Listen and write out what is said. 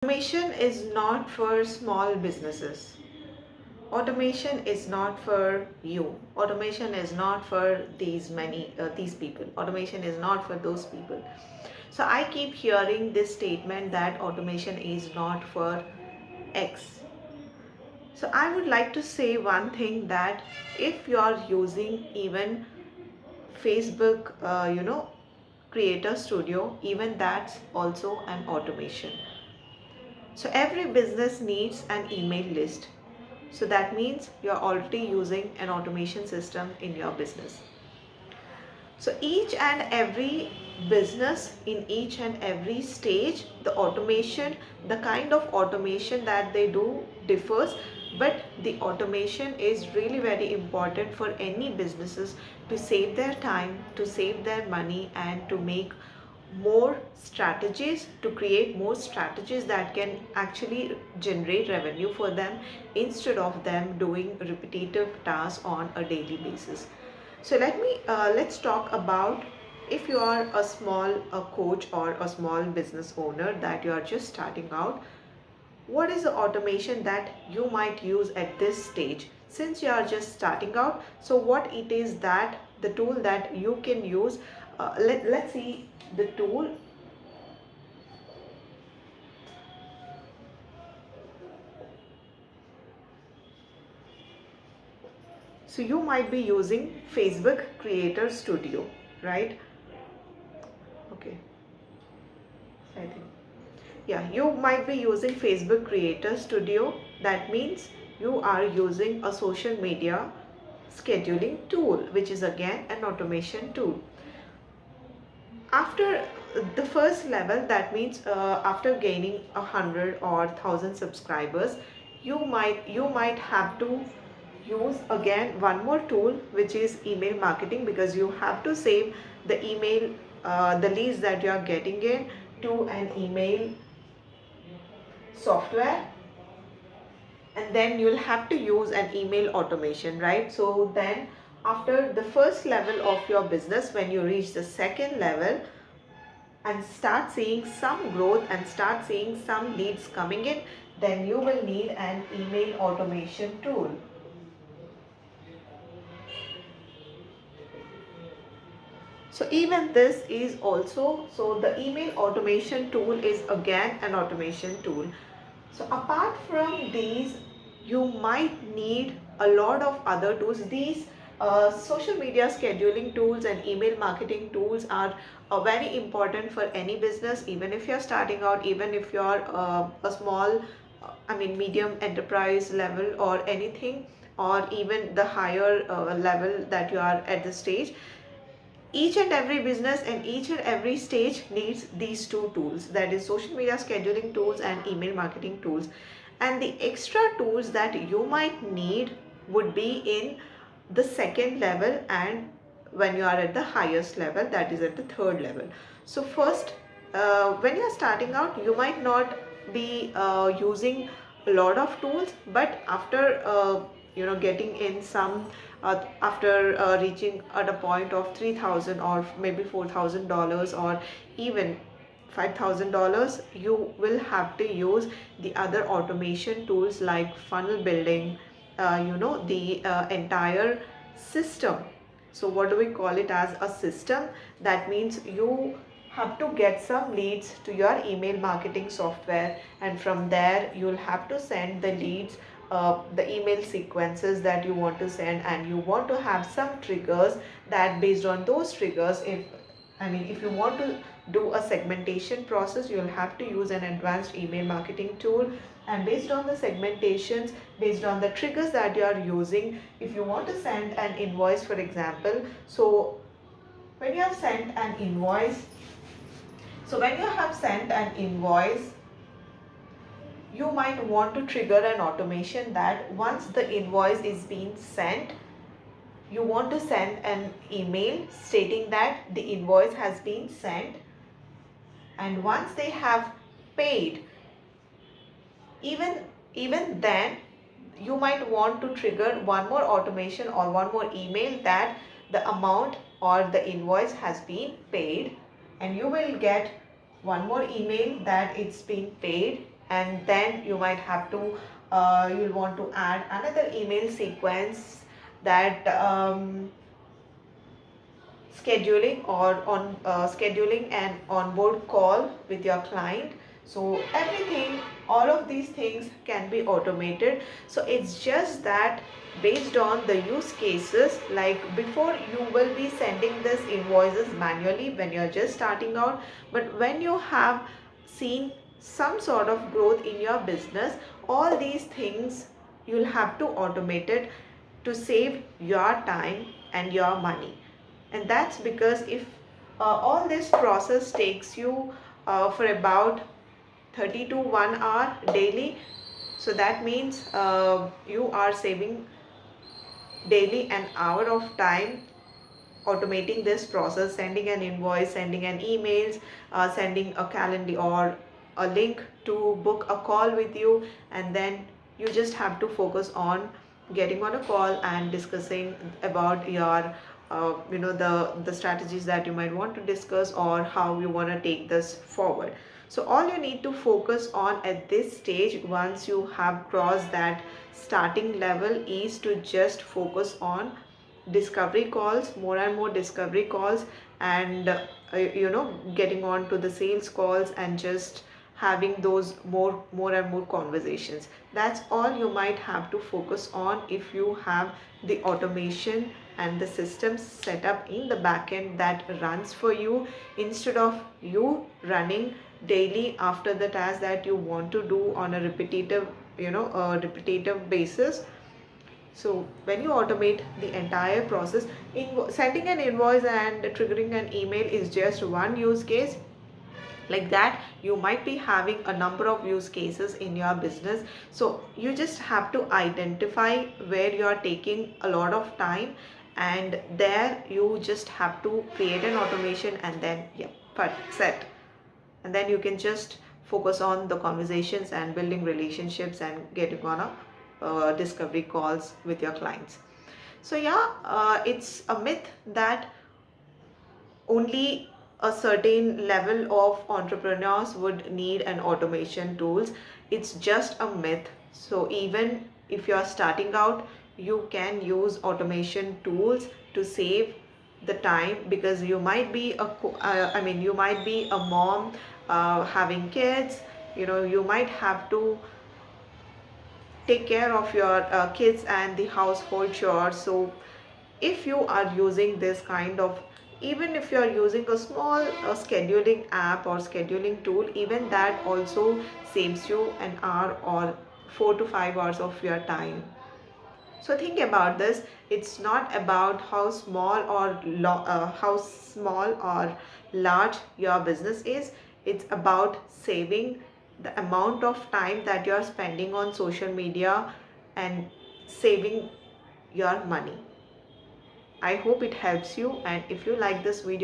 Automation is not for small businesses. Automation is not for you. Automation is not for these people. Automation is not for those people. So I keep hearing this statement that automation is not for X. So I would like to say one thing, that if you are using even Facebook, Creator Studio, even that's also an automation. So every business needs an email list. So that means you're already using an automation system in your business. So each and every business, in each and every stage, the automation, the kind of automation that they do differs, but the automation is really very important for any businesses to save their time, to save their money, and to make more strategies, to create more strategies that can actually generate revenue for them, instead of them doing repetitive tasks on a daily basis. So let's talk about, if you are a coach or a small business owner that you are just starting out, what is the automation that you might use at this stage since you are just starting out? So what it is, that the tool that you can use, let's see the tool. So you might be using Facebook Creator Studio, right? Okay, I think, yeah, you might be using Facebook Creator Studio. That means you are using a social media scheduling tool, which is again an automation tool. After the first level, that means after gaining 100 or 1,000 subscribers, you might have to use again one more tool, which is email marketing, because you have to save the email, the leads that you are getting in, to an email software, and then you'll have to use an email automation, right? So then after the first level of your business, when you reach the second level and start seeing some growth and start seeing some leads coming in, then you will need an email automation tool. So even this is also, so the email automation tool is again an automation tool. So apart from these, you might need a lot of other tools. These social media scheduling tools and email marketing tools are very important for any business, even if you're starting out, even if you're a small, medium enterprise level or anything, or even the higher level that you are at the stage. Each and every business and each and every stage needs these two tools, that is social media scheduling tools and email marketing tools. And the extra tools that you might need would be in the second level, and when you are at the highest level, that is at the third level. So first, when you are starting out, you might not be using a lot of tools, but after getting in some, after reaching at a point of 3,000 or maybe $4,000 or even $5,000, you will have to use the other automation tools like funnel building, the entire system. So what do we call it as a system? That means you have to get some leads to your email marketing software, and from there you'll have to send the leads, the email sequences that you want to send, and you want to have some triggers, that based on those triggers, if you want to do a segmentation process, you'll have to use an advanced email marketing tool, and based on the segmentations, based on the triggers that you are using, if you want to send an invoice, for example, so when you have sent an invoice, you might want to trigger an automation that once the invoice is being sent, you want to send an email stating that the invoice has been sent, and once they have paid, even then you might want to trigger one more automation or one more email that the amount or the invoice has been paid, and you will get one more email that it's been paid, and then you might have to you'll want to add another email sequence, that scheduling or on scheduling an onboard call with your client. So everything, all of these things can be automated. So it's just that based on the use cases, like before you will be sending this invoices manually when you're just starting out, but when you have seen some sort of growth in your business, all these things you'll have to automate it to save your time and your money. And that's because if all this process takes you for about 30 to 1 hour daily, so that means you are saving daily an hour of time automating this process, sending an invoice, sending an emails, sending a calendar or a link to book a call with you, and then you just have to focus on getting on a call and discussing about your the strategies that you might want to discuss or how you want to take this forward. So all you need to focus on at this stage, once you have crossed that starting level, is to just focus on discovery calls, more and more discovery calls, and getting on to the sales calls and just having those more and more conversations. That's all you might have to focus on if you have the automation and the systems set up in the backend that runs for you, instead of you running daily after the task that you want to do on a repetitive basis. So when you automate the entire process, sending an invoice and triggering an email is just one use case. Like that, you might be having a number of use cases in your business. So you just have to identify where you are taking a lot of time, and there you just have to create an automation, and then set, and then you can just focus on the conversations and building relationships and getting on a discovery calls with your clients. So it's a myth that only a certain level of entrepreneurs would need an automation tools. It's just a myth. So even if you're starting out, you can use automation tools to save the time, because you might be you might be a mom having kids. You might have to take care of your kids and the household chores. So if you are using this kind of, even if you are using a small scheduling app or scheduling tool, even that also saves you an hour or 4 to 5 hours of your time. So think about this. It's not about how small or large your business is. It's about saving the amount of time that you're spending on social media and saving your money. I hope it helps you, and if you like this video,